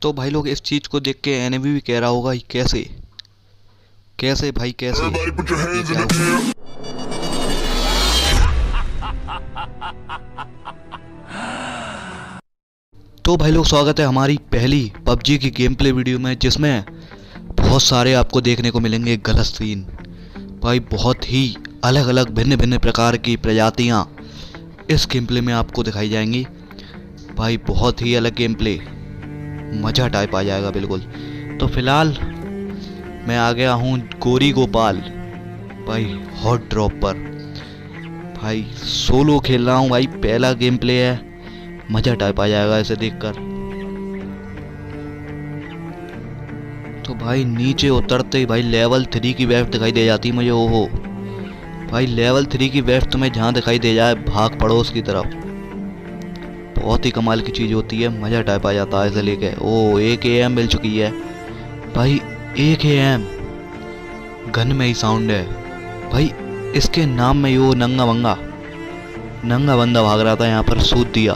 तो भाई लोग इस चीज को देख के एनिमी भी कह रहा होगा कैसे कैसे भाई कैसे ये क्या हुआ। तो भाई लोग स्वागत है हमारी पहली पबजी की गेम प्ले वीडियो में, जिसमें बहुत सारे आपको देखने को मिलेंगे गलत सीन। भाई बहुत ही अलग अलग भिन्न भिन्न प्रकार की प्रजातियां इस गेम प्ले में आपको दिखाई जाएंगी। भाई बहुत ही अलग गेम प्ले, मज़ा टाइप आ जाएगा बिल्कुल। तो फिलहाल मैं आ गया हूँ गोरी गोपाल भाई हॉट ड्रॉप पर। भाई सोलो खेल रहा हूँ भाई, पहला गेम प्ले है, मज़ा टाइप आ जाएगा इसे देखकर। तो भाई नीचे उतरते ही भाई लेवल 3 की वेफ दिखाई दे जाती है मुझे। ओहो भाई लेवल 3 की वेफ तुम्हें जहाँ दिखाई दे जाए भाग पड़ो उसकी तरफ। बहुत ही कमाल की चीज़ होती है, मज़ा टाइप आ जाता है इसे लेके। ओ 1 AM मिल चुकी है भाई। 1 AM गन में ही साउंड है भाई। इसके नाम में यो नंगा बंदा भाग रहा था, यहाँ पर सूद दिया।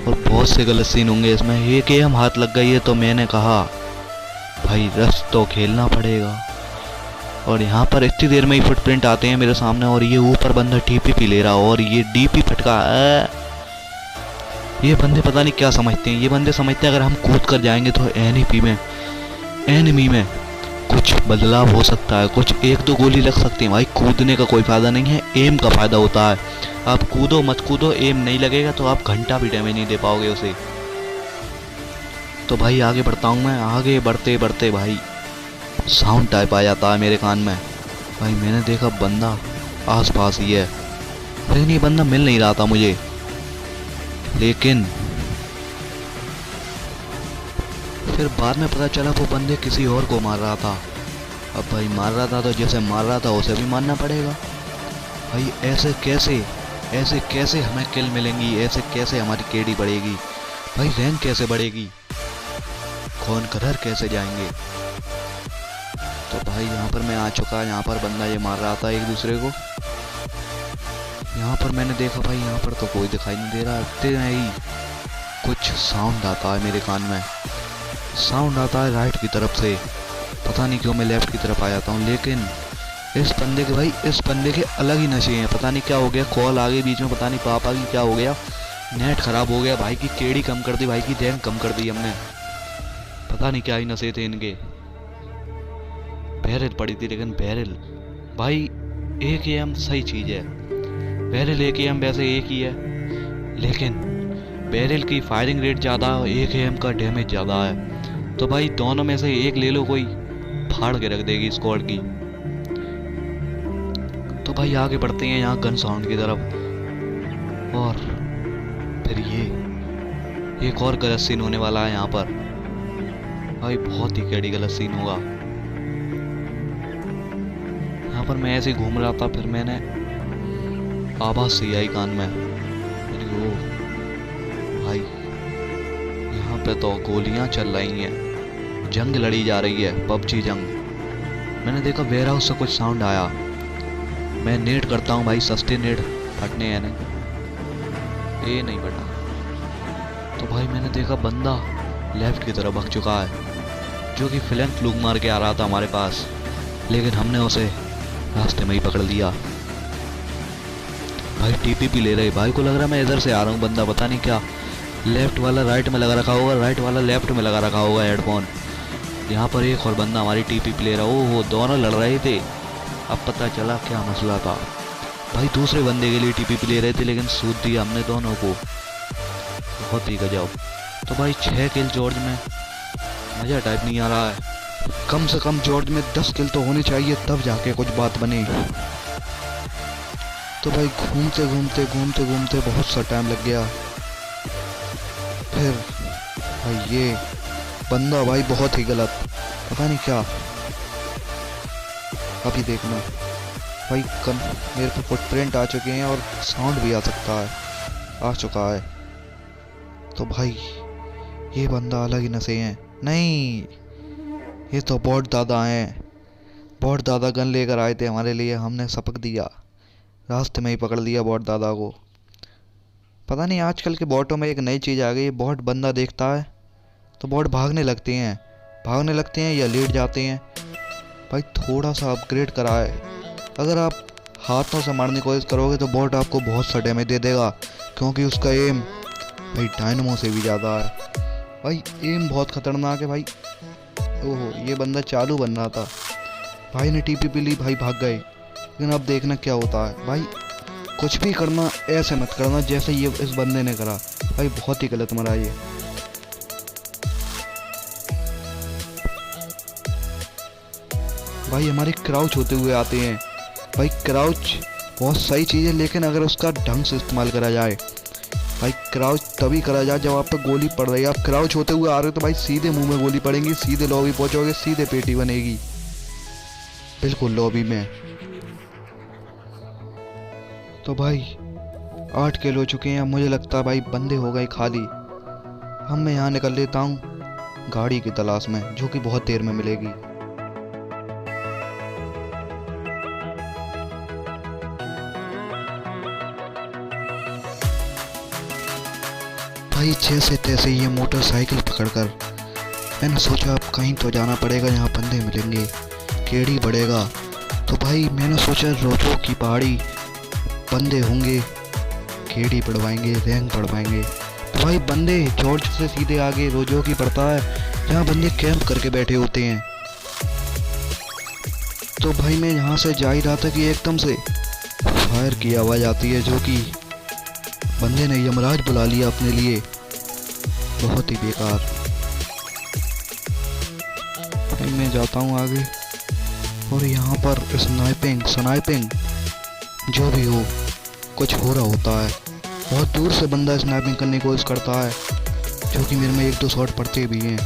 और बहुत से गलत सीन होंगे इसमें। 1 AM हाथ लग गई है तो मैंने कहा भाई रश तो खेलना पड़ेगा। और यहाँ पर इतनी देर में ही फुटप्रिंट आते हैं मेरे सामने, और ये ऊपर बंदा टीपी ले रहा और ये डीपी फटका। ये बंदे पता नहीं क्या समझते हैं। ये बंदे समझते हैं अगर हम कूद कर जाएंगे तो एनिमी में कुछ बदलाव हो सकता है, कुछ 1-2 गोली लग सकती है। भाई कूदने का कोई फायदा नहीं है, एम का फायदा होता है। आप कूदो मत कूदो, एम नहीं लगेगा तो आप घंटा भी डैमेज नहीं दे पाओगे उसे। तो भाई आगे बढ़ता हूँ मैं। आगे बढ़ते बढ़ते भाई साउंड टाइप आ जाता है मेरे कान में। भाई मैंने देखा बंदा आस पास ही है, लेकिन ये बंदा मिल नहीं रहा था मुझे। लेकिन फिर बाद में पता चला वो बंदे किसी और को मार रहा था। अब भाई मार रहा था तो जैसे मार रहा था उसे भी मारना पड़ेगा। भाई ऐसे कैसे हमें किल मिलेंगी, ऐसे कैसे हमारी केडी बढ़ेगी, भाई रैंक कैसे बढ़ेगी, कौन कलर कैसे जाएंगे। तो भाई यहाँ पर मैं आ चुका। यहाँ पर बंदा ये मार रहा था एक दूसरे को। यहाँ पर मैंने देखा भाई यहाँ पर तो कोई दिखाई नहीं दे रहा। इतने ही कुछ साउंड आता है मेरे कान में। साउंड आता है राइट की तरफ से, पता नहीं क्यों मैं लेफ्ट की तरफ आ जाता हूँ। लेकिन इस बंदे के अलग ही नशे हैं। पता नहीं क्या हो गया, कॉल आ गई बीच में, पता नहीं पापा की क्या हो गया, नेट खराब हो गया। भाई की केडी कम कर दी, भाई की रैंक कम कर दी हमने। पता नहीं क्या ही नशे थे इनके। बैरल पड़ी थी, लेकिन बैरल भाई 1 AM सही चीज़ है। बैरल 1 AM वैसे एक ही है, लेकिन बैरल की फायरिंग रेट ज़्यादा है, 1 AM का डैमेज ज़्यादा है। तो भाई दोनों में से एक ले लो, कोई फाड़ के रख देगी स्क्वाड की। तो भाई आगे बढ़ते हैं यहाँ गन साउंड की तरफ। और फिर ये एक और गलत सीन होने वाला है यहाँ पर। भाई बहुत ही कैडी गलत सीन होगा। यहाँ पर मैं ऐसे ही घूम रहा था, फिर मैंने आवाज़ सी आई कान में। ओ भाई यहाँ पे तो गोलियाँ चल रही हैं, जंग लड़ी जा रही है, पबजी जंग। मैंने देखा वेयर हाउस से कुछ साउंड आया। मैं नेट करता हूँ भाई, सस्ते नेट फटने हैं नहीं, ये नहीं फटा। तो भाई मैंने देखा बंदा लेफ्ट की तरफ भाग चुका है, जो कि फ्लैंक फ्लूक मार के आ रहा था हमारे पास, लेकिन हमने उसे रास्ते में ही पकड़ लिया। भाई टीपी ले रहे। भाई को लग रहा मैं इधर से आ रहा हूँ, बंदा पता नहीं क्या लेफ्ट वाला राइट में लगा रखा होगा, राइट वाला लेफ्ट में लगा रखा होगा हेडफोन। यहाँ पर एक और बंदा हमारी टीपी ले रहा। ओहो दोनों लड़ रहे थे। अब पता चला क्या मसला था। भाई दूसरे बंदे के लिए टीपी ले रहे थे, लेकिन सूद दिया हमने दोनों को। बहुत ही गजब। तो भाई 6 किल जॉर्ज में, मज़ा टाइप नहीं आ रहा है। कम से कम जॉर्ज में 10 किल तो होनी चाहिए, तब जाके कुछ बात बने। तो भाई घूमते बहुत सा टाइम लग गया। फिर भाई ये बंदा भाई बहुत ही गलत, पता नहीं क्या। अभी देखना भाई मेरे पे फुटप्रिंट आ चुके हैं और साउंड भी आ चुका है। तो भाई ये बंदा अलग ही नशे हैं। नहीं, ये तो बॉट दादा हैं। बॉट दादा गन लेकर आए थे हमारे लिए, हमने सपक दिया, रास्ते में ही पकड़ लिया बॉट दादा को। पता नहीं आजकल के बॉटों में एक नई चीज़ आ गई है, बॉट बंदा देखता है तो बॉट भागने लगते हैं या लेट जाते हैं। भाई थोड़ा सा अपग्रेड करा है। अगर आप हाथों से मारने की कोशिश करोगे तो बॉट आपको बहुत सा डैमेज दे देगा, क्योंकि उसका एम भाई डायनमो से भी ज़्यादा है। भाई एम बहुत ख़तरनाक है भाई। ओहो, ये बंदा चालू बन रहा था, भाई ने टीपी पी ली, भाई भाग गए। लेकिन अब देखना क्या होता है। भाई कुछ भी करना ऐसे मत करना जैसे ये इस बंदे ने करा। भाई बहुत ही गलत मरा ये। भाई हमारे क्राउच होते हुए आते हैं। भाई क्राउच बहुत सही चीज़ है, लेकिन अगर उसका ढंग से इस्तेमाल करा जाए। भाई क्राउच तभी करा जाए जब आप पे गोली पड़ रही है। आप क्राउच होते हुए आ रहे हो तो भाई सीधे मुंह में गोली पड़ेगी, सीधे लॉबी पहुंचोगे, सीधे पेटी बनेगी बिल्कुल लॉबी में। तो भाई 8 किल हो चुके हैं। मुझे लगता है भाई बंदे हो गए खाली। मैं यहाँ निकल लेता हूँ गाड़ी की तलाश में, जो कि बहुत देर में मिलेगी। भाई जैसे तैसे ये मोटरसाइकिल पकड़कर मैंने सोचा अब कहीं तो जाना पड़ेगा, यहाँ बंदे मिलेंगे, केड़ी बढ़ेगा। तो भाई मैंने सोचा रोजो की पहाड़ी बंदे होंगे, केड़ी पढ़वाएंगे, रैंक पढ़वाएंगे। तो भाई बंदे जॉर्ज से सीधे आगे रोजो की पड़ता है, जहाँ बंदे कैंप करके बैठे होते हैं। तो भाई मैं यहाँ से जा ही रहा था कि एकदम से फायर की आवाज़ आती है, जो कि बंदे ने यमराज बुला लिया अपने लिए। बहुत ही बेकार। भाई मैं जाता हूँ आगे, और यहाँ पर स्नाइपिंग जो भी हो, कुछ हो रहा होता है। बहुत दूर से बंदा स्नाइपिंग करने की कोशिश करता है, जो कि मेरे में 1-2 शॉट पड़ते भी हैं।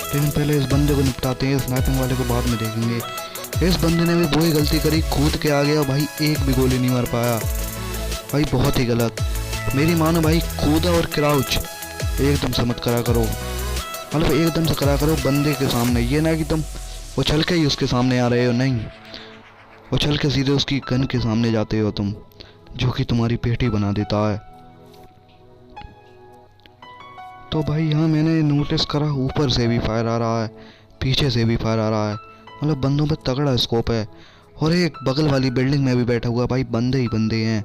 लेकिन पहले इस बंदे को निपटाते हैं, स्नाइपिंग वाले को बाद में देखेंगे। इस बंदे ने भी वही गलती करी, कूद के आ गया। भाई एक भी गोली नहीं मार पाया। भाई बहुत ही गलत। मेरी मानो भाई कूदा और क्राउच एकदम से मत करा करो, मतलब एकदम से करा करो बंदे के सामने। ये ना कि तुम उछल के ही उसके सामने आ रहे हो, नहीं, उछल के सीधे उसकी गन के सामने जाते हो तुम, जो कि तुम्हारी पेटी बना देता है। तो भाई यहाँ मैंने नोटिस करा ऊपर से भी फायर आ रहा है, पीछे से भी फायर आ रहा है, मतलब बंदों पे तगड़ा स्कोप है। और एक बगल वाली बिल्डिंग में भी बैठा हुआ भाई बंदे ही बंदे हैं।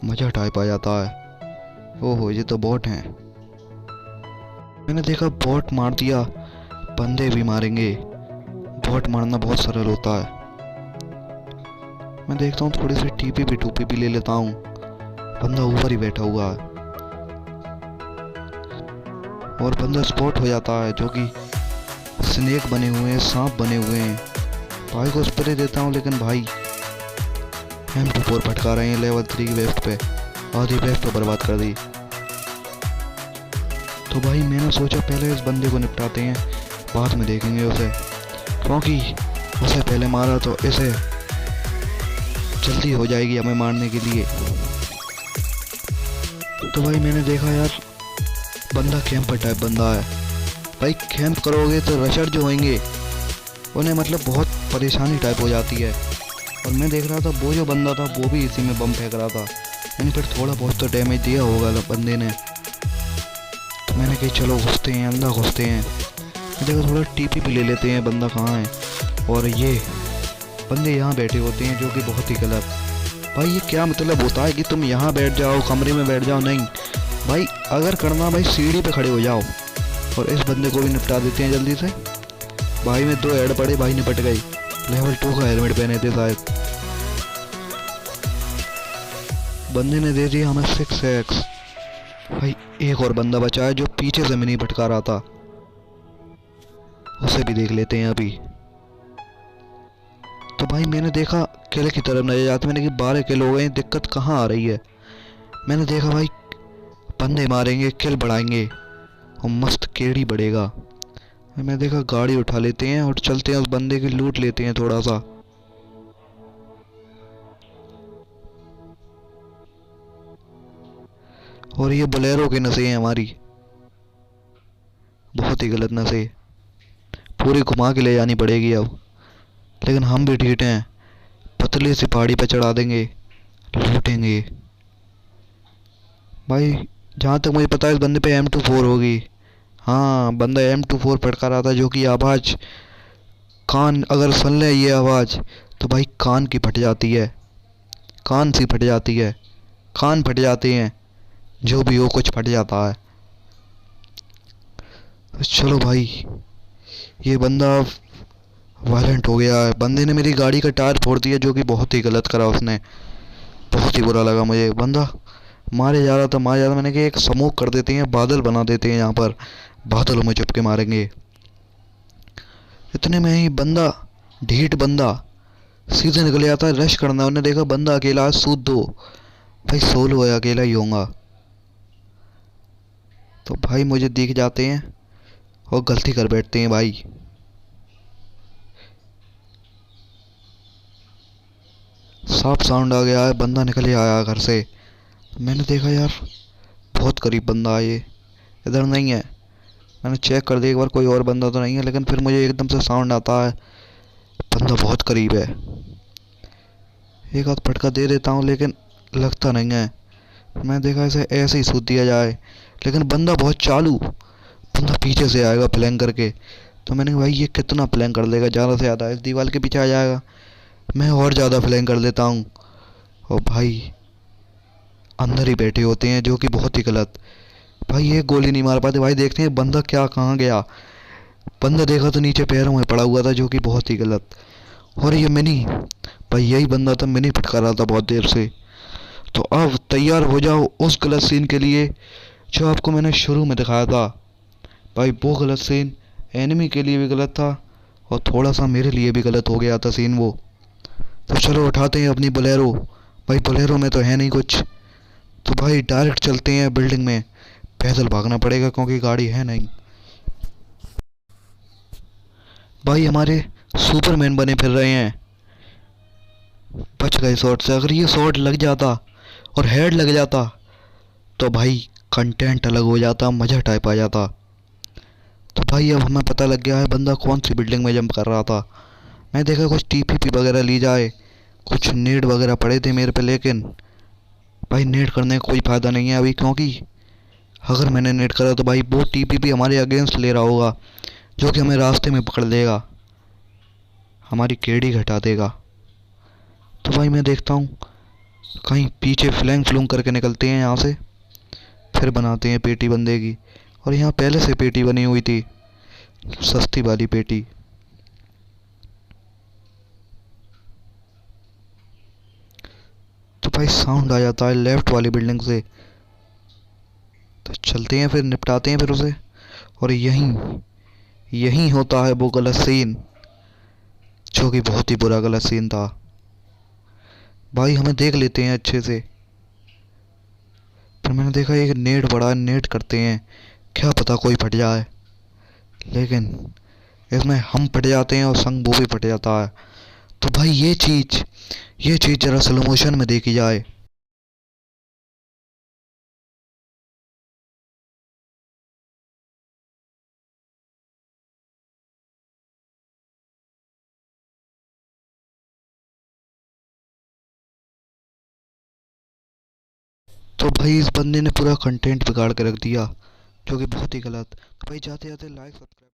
मजा टाइप आ जाता है। ओहो, ये तो बॉट हैं। मैंने देखा बॉट मार दिया, बंदे भी मारेंगे। बॉट मारना बहुत सरल होता है। मैं देखता हूँ थोड़ी सी टूपी भी ले लेता हूँ। बंदा ऊपर ही बैठा हुआ है और बंदा स्पॉट हो जाता है, जो कि स्नेक बने हुए हैं, सांप बने हुए हैं। भाई को स्प्रे देता हूँ, लेकिन भाई M24 फटका रहे हैं लेवल 3 की वेस्ट पे। आधी वेस्ट तो बर्बाद कर दी। तो भाई मैंने सोचा पहले इस बंदे को निपटाते हैं, बाद में देखेंगे उसे, क्योंकि उसे पहले मारा तो इसे जल्दी हो जाएगी हमें मारने के लिए। तो भाई मैंने देखा यार बंदा कैंपर टाइप बंदा है। भाई कैंप करोगे तो रशर जो होंगे उन्हें मतलब बहुत परेशानी टाइप हो जाती है। और मैं देख रहा था वो जो बंदा था वो भी इसी में बम फेंक रहा था, यानी फिर थोड़ा बहुत तो डैमेज दिया होगा बंदे ने। तो मैंने कही चलो घुसते हैं, अंदर घुसते हैं। मैं देखा थोड़ा टीपी भी ले लेते हैं, बंदा कहाँ है। और ये बंदे यहाँ बैठे होते हैं, जो कि बहुत ही गलत। भाई ये क्या मतलब होता है कि तुम यहाँ बैठ जाओ, कमरे में बैठ जाओ? नहीं भाई, अगर करना भाई सीढ़ी पे खड़े हो जाओ। और इस बंदे को भी निपटा देते हैं जल्दी से। भाई में 2 हेड पड़े, भाई निपट गई। लेवल 2 का हेलमेट पहने थे शायद। बंदे ने दे दिया हमें 6x। भाई एक और बंदा बचा है जो पीछे से मिनी भटका रहा था, उसे भी देख लेते हैं अभी। तो भाई मैंने देखा किले की तरफ नजर जाते, मैंने कि 12 किल हो गए, दिक्कत कहाँ आ रही है। मैंने देखा भाई बंदे मारेंगे, किल बढ़ाएंगे और मस्त केड़ी बढ़ेगा। मैं देखा गाड़ी उठा लेते हैं और चलते हैं, उस बंदे की लूट लेते हैं थोड़ा सा। और ये बोलेरो के नशे हैं हमारी, बहुत ही गलत नशे, पूरी घुमा के ले जानी पड़ेगी अब। लेकिन हम भी ठीक हैं, पतली सी पहाड़ी पे चढ़ा देंगे, लूटेंगे भाई। जहाँ तक मुझे पता है इस बंदे पे M24 होगी। हाँ, बंदा M24 फटका रहा था, जो कि आवाज़ कान अगर सुन ले ये आवाज़ तो भाई कान की फट जाती है। कान सी फट जाती है, कान फट जाते हैं, जो भी हो कुछ फट जाता है। तो चलो भाई, ये बंदा वायलेंट हो गया है। बंदे ने मेरी गाड़ी का टायर फोड़ दिया, जो कि बहुत ही गलत करा उसने। बहुत ही बुरा लगा मुझे। बंदा मारे जा रहा था, मारे जा रहा था। मैंने कहा एक स्मोक कर देते हैं, बादल बना देते हैं यहाँ पर, बादलों में चुपके मारेंगे। इतने में ही बंदा, ढीठ बंदा सीधे निकल आता है रश करना। उन्होंने देखा बंदा अकेला है, सूद दो। भाई सोलो है, अकेला ही होऊंगा। तो भाई मुझे दिख जाते हैं और गलती कर बैठते हैं भाई। साफ साउंड आ गया है, बंदा निकल ही आया घर से। मैंने देखा यार, बहुत करीब बंदा है ये, इधर नहीं है। मैंने चेक कर दिया एक बार, कोई और बंदा तो नहीं है, लेकिन फिर मुझे एकदम से साउंड आता है बंदा बहुत करीब है। एक आध फटका दे देता हूँ, लेकिन लगता नहीं है। मैं देखा ऐसे ऐसे ही सूद दिया जाए, लेकिन बंदा बहुत चालू। बंदा पीछे से आएगा प्लैंक करके। तो मैंने कहा भाई ये कितना प्लैंक कर लेगा, ज़्यादा से ज़्यादा इस दीवार के पीछे आ जाएगा। मैं और ज़्यादा प्लैंक कर देता हूँ। और भाई अंदर ही बैठे होते हैं, जो कि बहुत ही गलत। भाई एक गोली नहीं मार पाते भाई। देखते हैं बंदा क्या कहाँ गया। बंदा देखा तो नीचे पैरों में पड़ा हुआ था, जो कि बहुत ही गलत। और ये मिनी, भाई यही बंदा था, मिनी फटका रहा था बहुत देर से। तो अब तैयार हो जाओ उस गलत सीन के लिए जो आपको मैंने शुरू में दिखाया था। भाई वो गलत सीन एनिमी के लिए भी गलत था, और थोड़ा सा मेरे लिए भी गलत हो गया था सीन वो। तो चलो उठाते हैं अपनी बोलेरो। भाई बोलेरो में तो है नहीं कुछ, तो भाई डायरेक्ट चलते हैं बिल्डिंग में। पैदल भागना पड़ेगा क्योंकि गाड़ी है नहीं। भाई हमारे सुपरमैन बने फिर रहे हैं। बच गए शॉट से। अगर ये शॉट लग जाता और हेड लग जाता तो भाई कंटेंट अलग हो जाता, मज़ा टाइप आ जाता। तो भाई अब हमें पता लग गया है बंदा कौन सी बिल्डिंग में जंप कर रहा था। मैं देखा कुछ टीपीपी वगैरह ली जाए, कुछ नेट वगैरह पड़े थे मेरे पे, लेकिन भाई नेट करने का कोई फ़ायदा नहीं है अभी, क्योंकि अगर मैंने नेट करा तो भाई वो टीपीपी हमारे अगेंस्ट ले रहा होगा, जो कि हमें रास्ते में पकड़ लेगा, हमारी केडी घटा देगा। तो भाई मैं देखता हूँ कहीं पीछे फ्लैंग फ्लूंग करके निकलते हैं यहाँ से, फिर बनाते हैं पेटी बंदे की। और यहाँ पहले से पेटी बनी हुई थी, सस्ती वाली पेटी। तो भाई साउंड आ जाता है लेफ्ट वाली बिल्डिंग से। तो चलते हैं फिर, निपटाते हैं फिर उसे। और यहीं यहीं होता है वो गलत सीन, जो कि बहुत ही बुरा गलत सीन था। भाई हमें देख लेते हैं अच्छे से। फिर मैंने देखा एक नेट पड़ा है, नेट करते हैं, क्या पता कोई फट जाए। लेकिन इसमें हम फट जाते हैं और संग वो भी फट जाता है। तो भाई ये चीज़ ज़रा स्लो मोशन में देखी जाए। तो भाई इस बंदे ने पूरा कंटेंट बिगाड़ के रख दिया, जो कि बहुत ही गलत। तो भाई जाते जाते लाइक सब्सक्राइब।